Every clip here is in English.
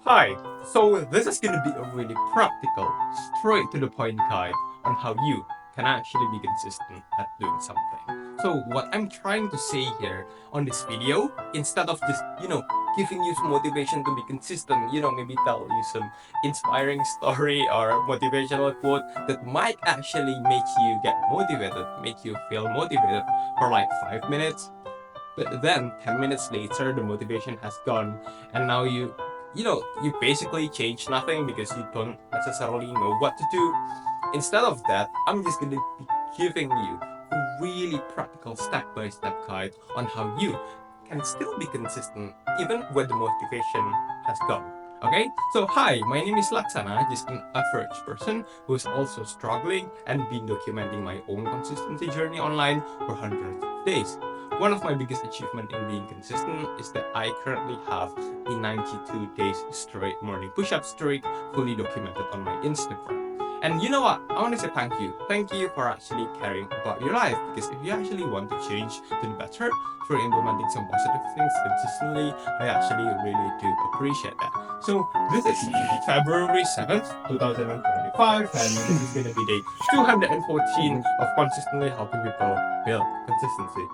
Hi, so this is going to be a really practical, straight to the point guide on how you can actually be consistent at doing something. So what I'm trying to say here on this video, instead of just, giving you some motivation to be consistent, maybe tell you some inspiring story or motivational quote that might actually make you get motivated, make you feel motivated for like 5 minutes. But then 10 minutes later, the motivation has gone, and now you basically change nothing because you don't necessarily know what to do. Instead of that, I'm just gonna be giving you a really practical step-by-step guide on how you can still be consistent even when the motivation has gone. Okay, so hi, my name is Laksana, just an average person who's also struggling and been documenting my own consistency journey online for hundreds of days. One of my biggest achievements in being consistent is that I currently have a 92 days straight morning push-up streak fully documented on my Instagram. And you know what? I want to say thank you. Thank you for actually caring about your life. Because if you actually want to change to the better through implementing some positive things consistently, I actually really do appreciate that. So this is February 7th, 2025, and this is going to be day 214 of consistently helping people build consistency.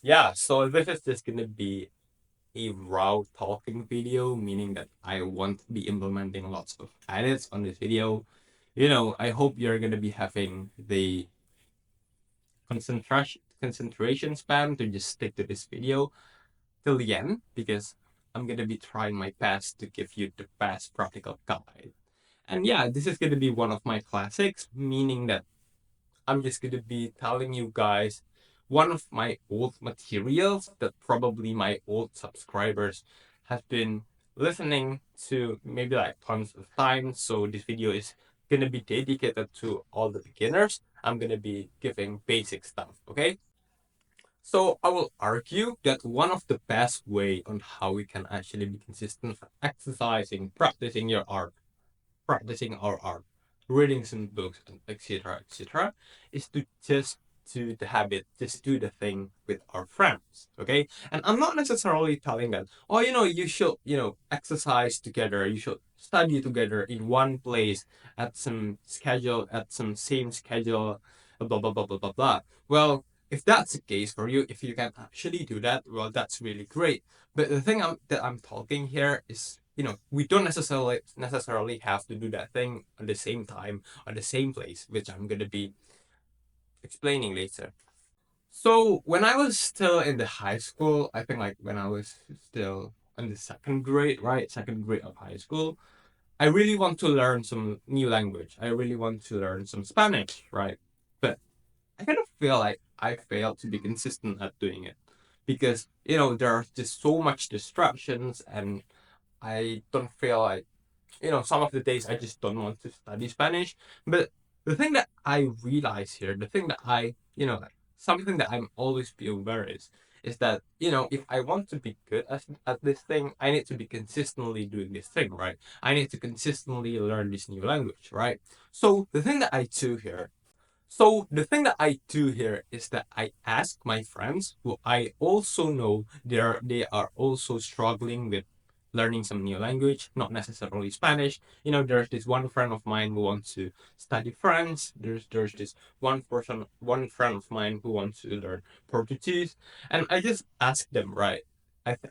Yeah, so this is just going to be a raw talking video, meaning that I won't be implementing lots of edits on this video. I hope you're gonna be having the concentration span to just stick to this video till the end because I'm gonna be trying my best to give you the best practical guide. And yeah, this is gonna be one of my classics, meaning that I'm just gonna be telling you guys one of my old materials that probably my old subscribers have been listening to maybe like tons of times. So this video is gonna be dedicated to all the beginners. I'm gonna be giving basic stuff, okay? So I will argue that one of the best way on how we can actually be consistent exercising, practicing your art, practicing our art, reading some books, and etc., is to just do the habit, just do the thing with our friends. Okay, and I'm not necessarily telling that, oh, you should, exercise together, you should study together in one place at some schedule, at some same schedule, blah blah blah blah blah blah. Well, if that's the case for you, if you can actually do that, well, that's really great. But the thing that I'm talking here is, we don't necessarily have to do that thing at the same time or the same place, which I'm gonna be explaining later. So when I was still in the high school, I think like when I was still in the second grade, right, second grade of high school, I really want to learn some new language. I really want to learn some Spanish, right? But I kind of feel like I failed to be consistent at doing it because there are just so much distractions, and I don't feel like, some of the days I just don't want to study Spanish. But the thing that I realize here, the thing that like something that I'm always be aware is that, if I want to be good at this thing, I need to be consistently doing this thing, right? I need to consistently learn this new language, right? So the thing that I do here is that I ask my friends who I also know they are also struggling with learning some new language, not necessarily Spanish. There's this one friend of mine who wants to study French. There's this one friend of mine who wants to learn Portuguese, and I just ask them, right?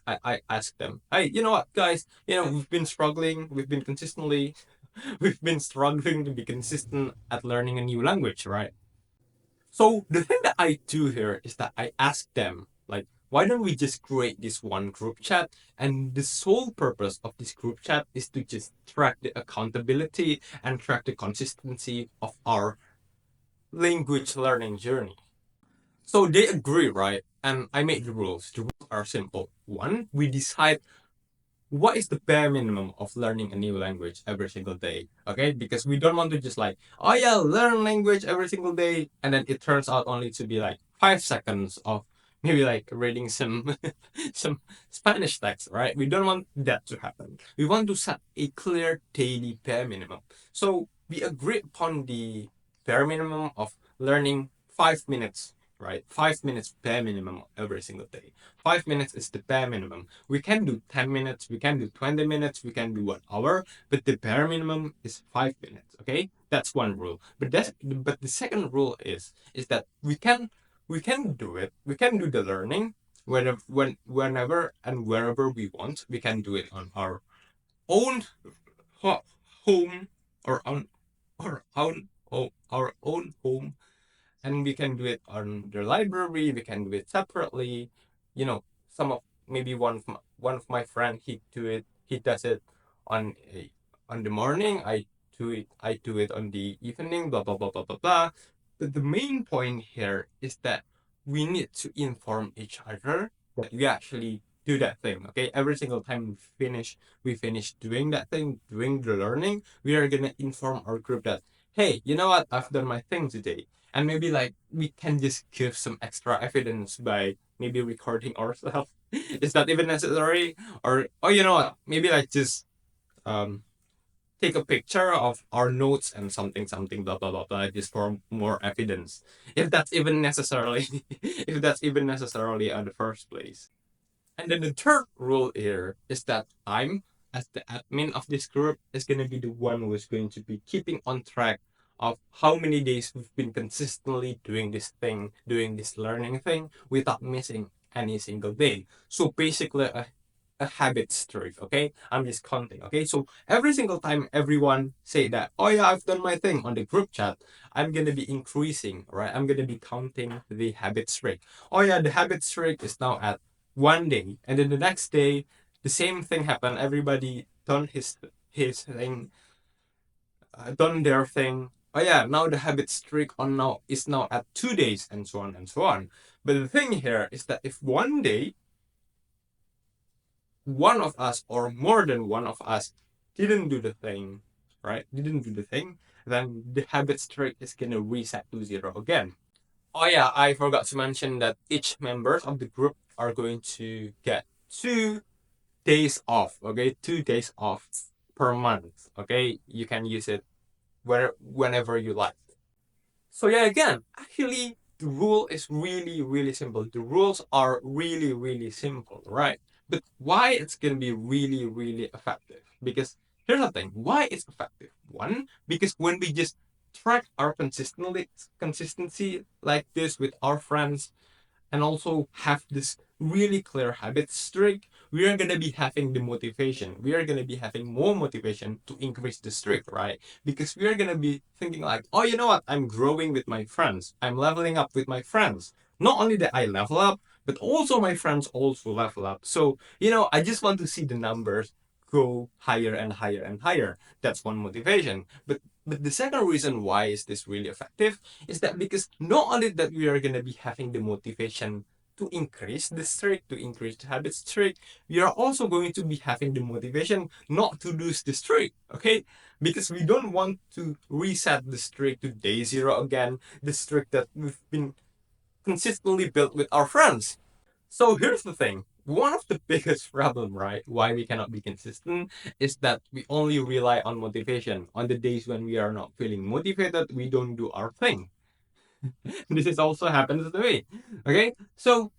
I ask them, hey, you know what, guys? We've been struggling to be consistent at learning a new language, right? So the thing that I do here is that I ask them, like, why don't we just create this one group chat? And the sole purpose of this group chat is to just track the accountability and track the consistency of our language learning journey. So they agree, right? And I made the rules. The rules are simple. One, we decide what is the bare minimum of learning a new language every single day. Okay, because we don't want to just like, oh yeah, learn language every single day, and then it turns out only to be like 5 seconds of maybe like reading some some Spanish text, right? We don't want that to happen. We want to set a clear daily bare minimum. So we agree upon the bare minimum of learning 5 minutes, right? 5 minutes bare minimum every single day. 5 minutes is the bare minimum. We can do 10 minutes, we can do 20 minutes, we can do 1 hour, but the bare minimum is 5 minutes. Okay, that's one rule. But the second rule is that we can do it. We can do the learning whenever and wherever we want. We can do it on our own home or on our own home, and we can do it on the library. We can do it separately. You know, some of maybe one of my friend, he does it on on the morning. I do it on the evening. Blah blah blah blah blah blah. But the main point here is that we need to inform each other that we actually do that thing. Okay, every single time we finish doing that thing, doing the learning, we are gonna inform our group that, hey, you know what, I've done my thing today. And maybe like we can just give some extra evidence by maybe recording ourselves. Is that even necessary? Or, oh, you know what, maybe like just um take a picture of our notes and something something blah blah blah blah, just for more evidence, if that's even necessarily if that's even necessarily in the first place. And then the third rule here is that I'm, as the admin of this group, is going to be the one who is going to be keeping on track of how many days we've been consistently doing this thing, doing this learning thing without missing any single day. So basically, a habit streak, okay? I'm just counting, okay? So every single time everyone say that, oh yeah, I've done my thing on the group chat, I'm gonna be increasing, right? I'm gonna be counting the habit streak. Oh yeah, the habit streak is now at 1 day, and then the next day the same thing happened. Everybody done his thing, done their thing. Oh yeah, now the habit streak on now is now at 2 days, and so on and so on. But the thing here is that if one day one of us or more than one of us didn't do the thing, right? Didn't do the thing, then the habit streak is gonna reset to zero again. Oh yeah, I forgot to mention that each members of the group are going to get 2 days off. Okay, 2 days off per month. Okay, you can use it whenever you like. So yeah, again, actually, the rule is really, really simple. The rules are really, really simple, right? But why it's gonna be really, really effective? Because here's the thing: why it's effective. One, because when we just track our consistency like this with our friends, and also have this really clear habit streak, we are going to be having the motivation. We are going to be having more motivation to increase the streak, right? Because we are going to be thinking like, oh, you know what? I'm growing with my friends. I'm leveling up with my friends. Not only that I level up, but also my friends also level up. So, I just want to see the numbers go higher and higher and higher. That's one motivation. But the second reason why is this really effective is that because not only that we are gonna be having the motivation to increase the streak, to increase the habit streak, we are also going to be having the motivation not to lose the streak, okay? Because we don't want to reset the streak to day zero again, the streak that we've been consistently built with our friends. So here's the thing. One of the biggest problem, right, why we cannot be consistent is that we only rely on motivation. On the days when we are not feeling motivated, we don't do our thing. This is also happens to me. Okay? So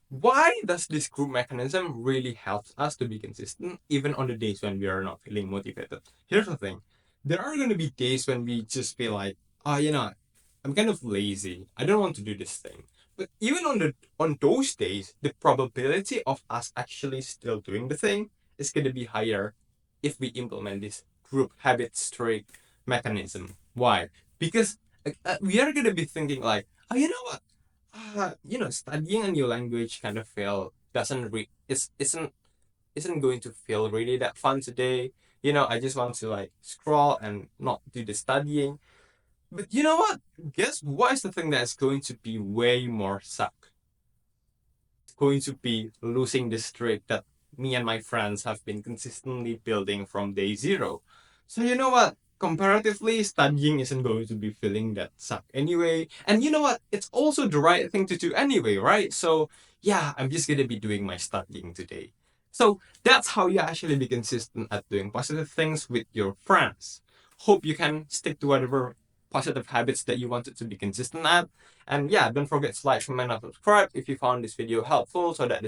why does this group mechanism really help us to be consistent even on the days when we are not feeling motivated? Here's the thing. There are going to be days when we just feel like, oh, I'm kind of lazy. I don't want to do this thing. But even on those days, the probability of us actually still doing the thing is going to be higher if we implement this group habit streak mechanism. Why? Because we are going to be thinking like, oh, you know what? Studying a new language kind of feel doesn't re- it's isn't going to feel really that fun today. I just want to like scroll and not do the studying. But you know what? Guess what is the thing that's going to be way more suck? It's going to be losing the streak that me and my friends have been consistently building from day zero. So you know what? Comparatively, studying isn't going to be feeling that suck anyway. And you know what? It's also the right thing to do anyway, right? So yeah, I'm just gonna be doing my studying today. So that's how you actually be consistent at doing positive things with your friends. Hope you can stick to whatever positive habits that you wanted to be consistent at. And yeah, don't forget to like, comment, and subscribe if you found this video helpful, so that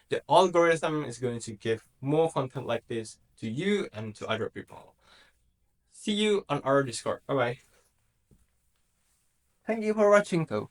the algorithm is going to give more content like this to you and to other people. See you on our Discord. Bye bye. Thank you for watching though.